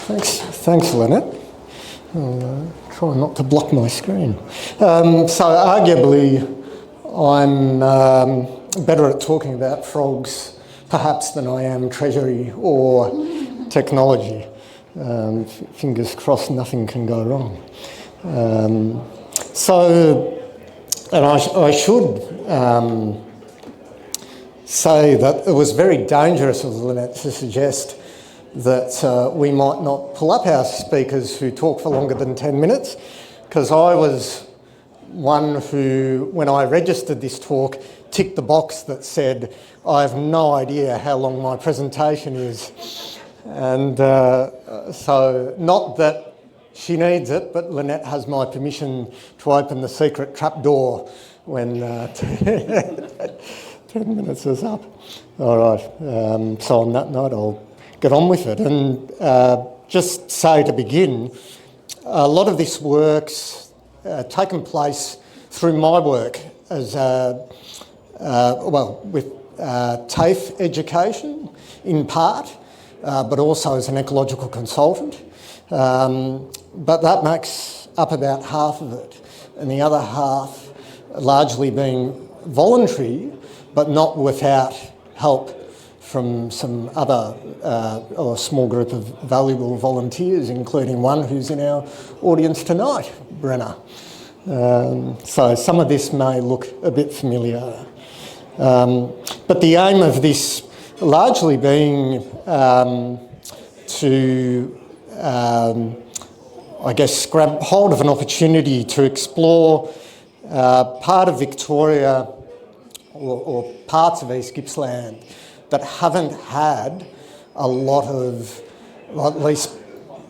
Thanks, Lynette. I'll try not to block my screen. So arguably, I'm better at talking about frogs, perhaps, than I am treasury or technology. Fingers crossed, nothing can go wrong. And I should say that it was very dangerous of Lynette to suggest that we might not pull up our speakers who talk for longer than 10 minutes, because I was one who, when I registered this talk, ticked the box that said, I have no idea how long my presentation is. And so, not that she needs it, but Lynette has my permission to open the secret trapdoor when 10 minutes is up. All right, so on that note, I'll get on with it. And just say to begin, a lot of this work's taken place through my work as with TAFE education in part, but also as an ecological consultant. But that makes up about half of it, and the other half largely being voluntary, but not without help from some other or a small group of valuable volunteers, including one who's in our audience tonight, Brenna. So some of this may look a bit familiar. But the aim of this largely being to, I guess, grab hold of an opportunity to explore part of Victoria or parts of East Gippsland that haven't had a lot of, at least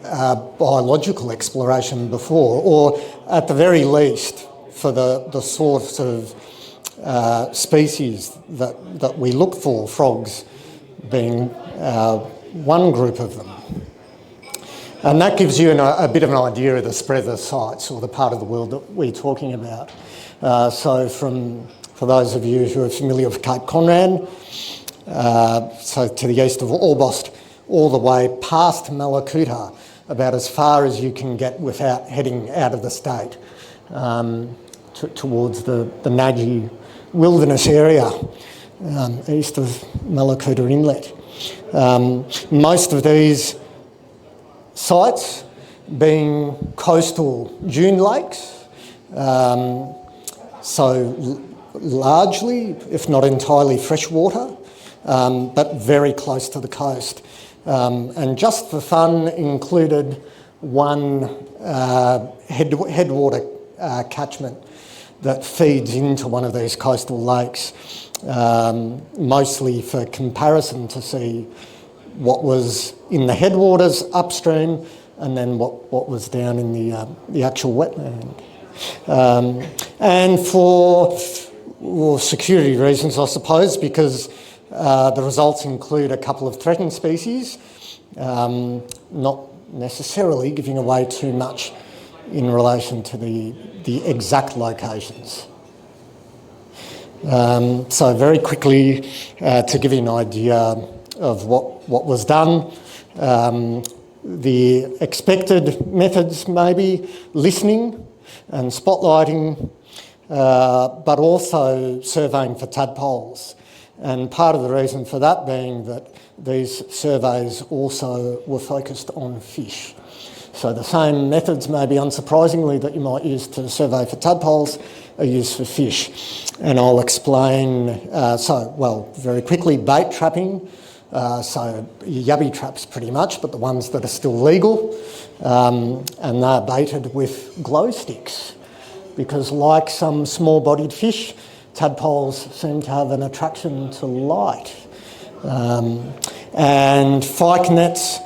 biological exploration before, or at the very least for the sorts of species that we look for, frogs being one group of them. And that gives you a bit of an idea of the spread of the sites or the part of the world that we're talking about. So for those of you who are familiar with Cape Conran, so to the east of Orbost, all the way past Malakuta, about as far as you can get without heading out of the state, towards the Nadji wilderness area, east of Malakuta Inlet. Most of these sites being coastal dune lakes, so largely, if not entirely, freshwater, but very close to the coast. And just for fun, included one headwater catchment that feeds into one of these coastal lakes, mostly for comparison to see what was in the headwaters upstream and then what was down in the actual wetland. And for security reasons, I suppose, because the results include a couple of threatened species, not necessarily giving away too much in relation to the exact locations. So very quickly, to give you an idea of what was done, the expected methods maybe listening and spotlighting, but also surveying for tadpoles. And part of the reason for that being that these surveys also were focused on fish. So the same methods, maybe unsurprisingly, that you might use to survey for tadpoles are used for fish. And I'll explain, very quickly, bait trapping. So yabby traps pretty much, but the ones that are still legal. And they're baited with glow sticks, because like some small-bodied fish, tadpoles seem to have an attraction to light. And fyke nets,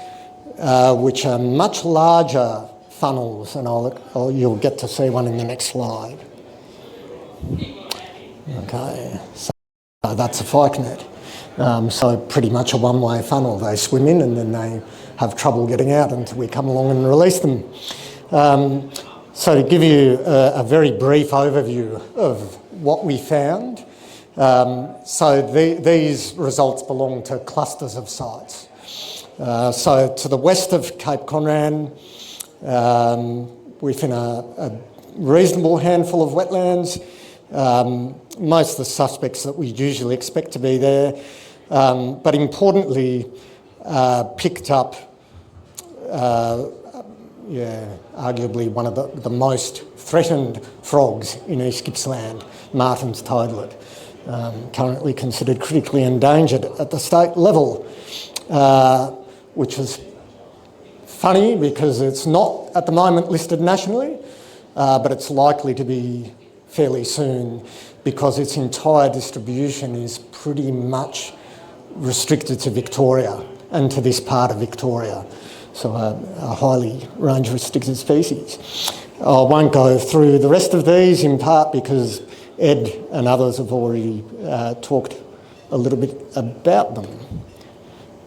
which are much larger funnels, and you'll get to see one in the next slide. Okay, so that's a fyke net. So pretty much a one-way funnel. They swim in and then they have trouble getting out until we come along and release them. So to give you a very brief overview of what we found, so these results belong to clusters of sites. So to the west of Cape Conran, within a reasonable handful of wetlands, most of the suspects that we usually expect to be there, but importantly picked up arguably one of the most threatened frogs in East Gippsland, Martin's Toadlet, currently considered critically endangered at the state level, which is funny because it's not at the moment listed nationally, but it's likely to be fairly soon because its entire distribution is pretty much restricted to Victoria and to this part of Victoria. So a highly range restricted species. I won't go through the rest of these in part because Ed and others have already talked a little bit about them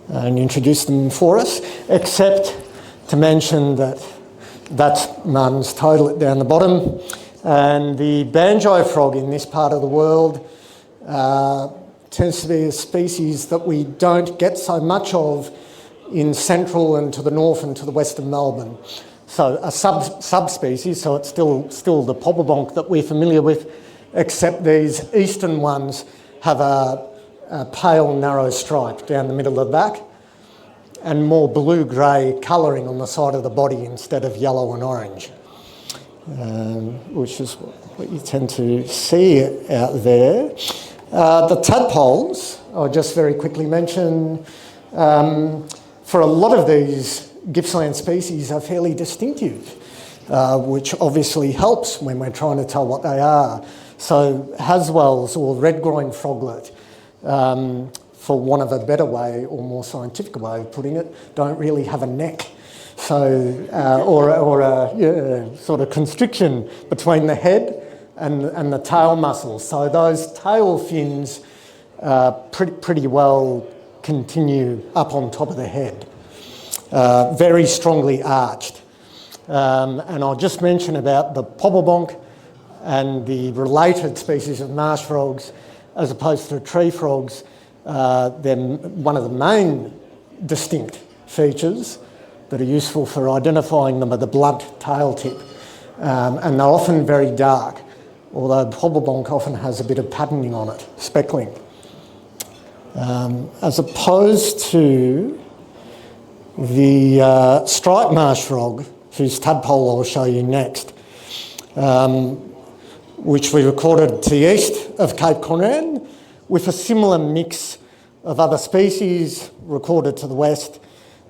and introduced them for us, except to mention that that's Martin's Toadlet down the bottom, and the banjo frog in this part of the world tends to be a species that we don't get so much of in central and to the north and to the west of Melbourne. So a subspecies, so it's still the pobblebonk that we're familiar with, except these eastern ones have a pale narrow stripe down the middle of the back and more blue-grey colouring on the side of the body instead of yellow and orange, which is what you tend to see out there. The tadpoles, I'll just very quickly mention, for a lot of these Gippsland species are fairly distinctive, which obviously helps when we're trying to tell what they are. So Haswell's or red-groin froglet, for want of a better way or more scientific way of putting it, don't really have a neck. So, or a sort of constriction between the head and the tail muscles. So those tail fins pretty well continue up on top of the head, very strongly arched. And I'll just mention about the pobblebonk and the related species of marsh frogs as opposed to tree frogs. One of the main distinct features that are useful for identifying them are the blunt tail tip, and they're often very dark, although pobblebonk often has a bit of patterning on it, speckling. As opposed to the striped marsh frog, whose tadpole I'll show you next, which we recorded to the east of Cape Conran, with a similar mix of other species recorded to the west,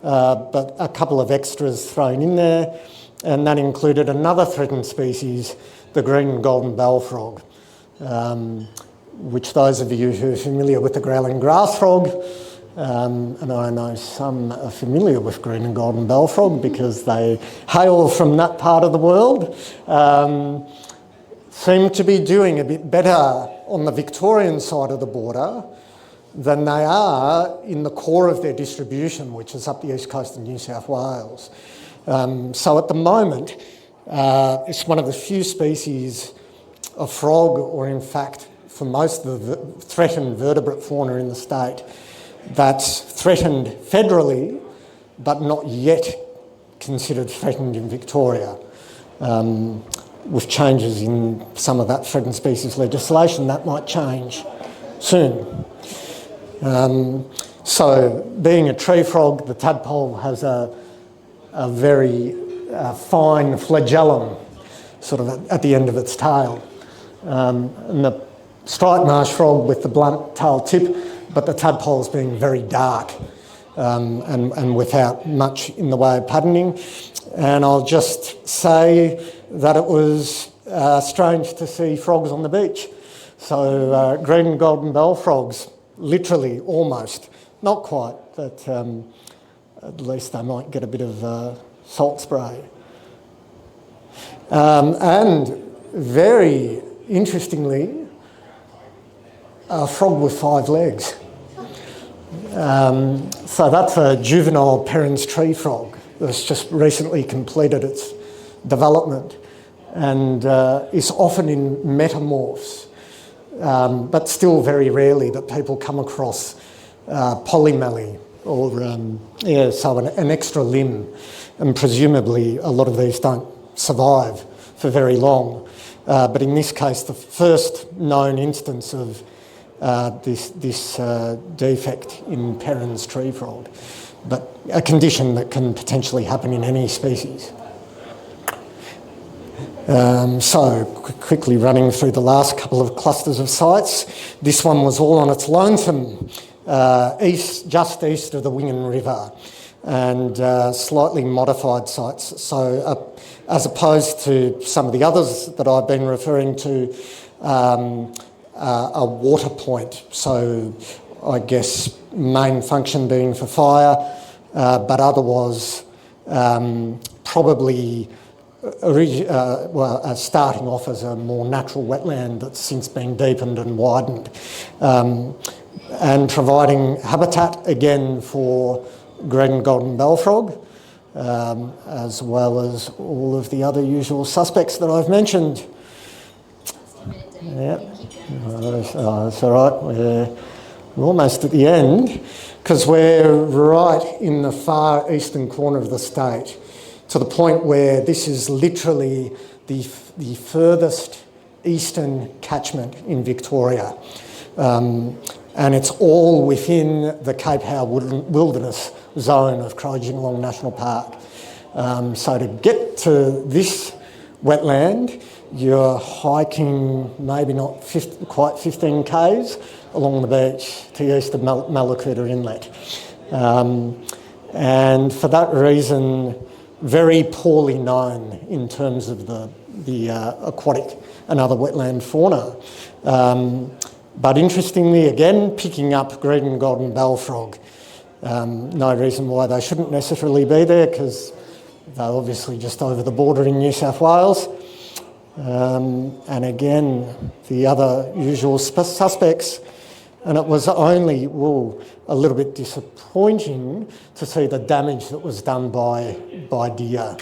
but a couple of extras thrown in there, and that included another threatened species, the green and golden bell frog, which those of you who are familiar with the growling grass frog, and I know some are familiar with green and golden bell frog because they hail from that part of the world, seem to be doing a bit better on the Victorian side of the border than they are in the core of their distribution, which is up the east coast of New South Wales. So at the moment, it's one of the few species of frog, or in fact, for most of the threatened vertebrate fauna in the state, that's threatened federally, but not yet considered threatened in Victoria. With changes in some of that threatened species legislation, that might change soon. So being a tree frog, the tadpole has a very fine flagellum sort of at the end of its tail. And the striped marsh frog with the blunt tail tip, but the tadpoles being very dark and without much in the way of patterning. And I'll just say that it was strange to see frogs on the beach. So green and golden bell frogs, literally, almost, not quite, but at least they might get a bit of salt spray. And very interestingly, a frog with 5 legs. So that's a juvenile Perrin's tree frog that's just recently completed its development and is often in metamorphs, but still very rarely that people come across polymery so an extra limb, and presumably a lot of these don't survive for very long. But in this case, the first known instance of this defect in Perrin's tree frog, but a condition that can potentially happen in any species. So quickly running through the last couple of clusters of sites. This one was all on its lonesome, just east of the Wingan River, and slightly modified sites. So as opposed to some of the others that I've been referring to, a water point. So I guess main function being for fire, but otherwise probably starting off as a more natural wetland that's since been deepened and widened, and providing habitat again for great and golden bellfrog, as well as all of the other usual suspects that I've mentioned. Yeah, that's all right. We're almost at the end, because we're right in the far eastern corner of the state, to the point where this is literally the furthest eastern catchment in Victoria. And it's all within the Cape Howe Wilderness zone of Croajingolong National Park. So to get to this wetland, you're hiking maybe not quite 15 k's along the beach to the east of Malakuta Inlet. And for that reason, very poorly known in terms of the aquatic and other wetland fauna. But interestingly, again, picking up green and golden bellfrog. No reason why they shouldn't necessarily be there, because they're obviously just over the border in New South Wales. And again, the other usual suspects. And it was only a little bit disappointing to see the damage that was done by deer.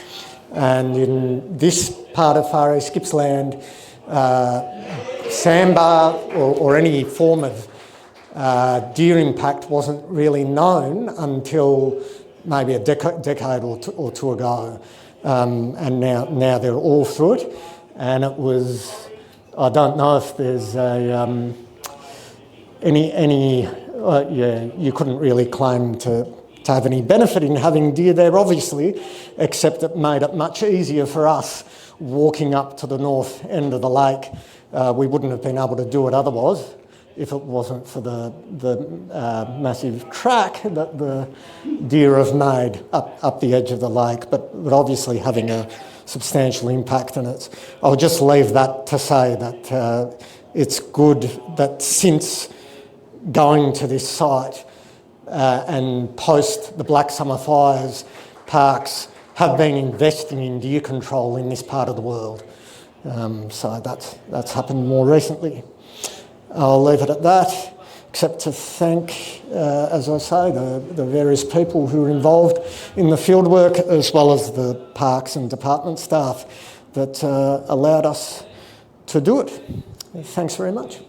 And in this part of Far East Gippsland, sandbar or any form of deer impact wasn't really known until maybe a decade or two ago. And now they're all through it. And it was, I don't know if there's you couldn't really claim to have any benefit in having deer there, obviously, except it made it much easier for us walking up to the north end of the lake. We wouldn't have been able to do it otherwise if it wasn't for the massive track that the deer have made up the edge of the lake, but obviously having a substantial impact on it. I'll just leave that to say that it's good that since going to this site and post the Black Summer fires, parks have been investing in deer control in this part of the world. So that's happened more recently. I'll leave it at that, except to thank, as I say, the various people who were involved in the fieldwork, as well as the parks and department staff that allowed us to do it. Thanks very much.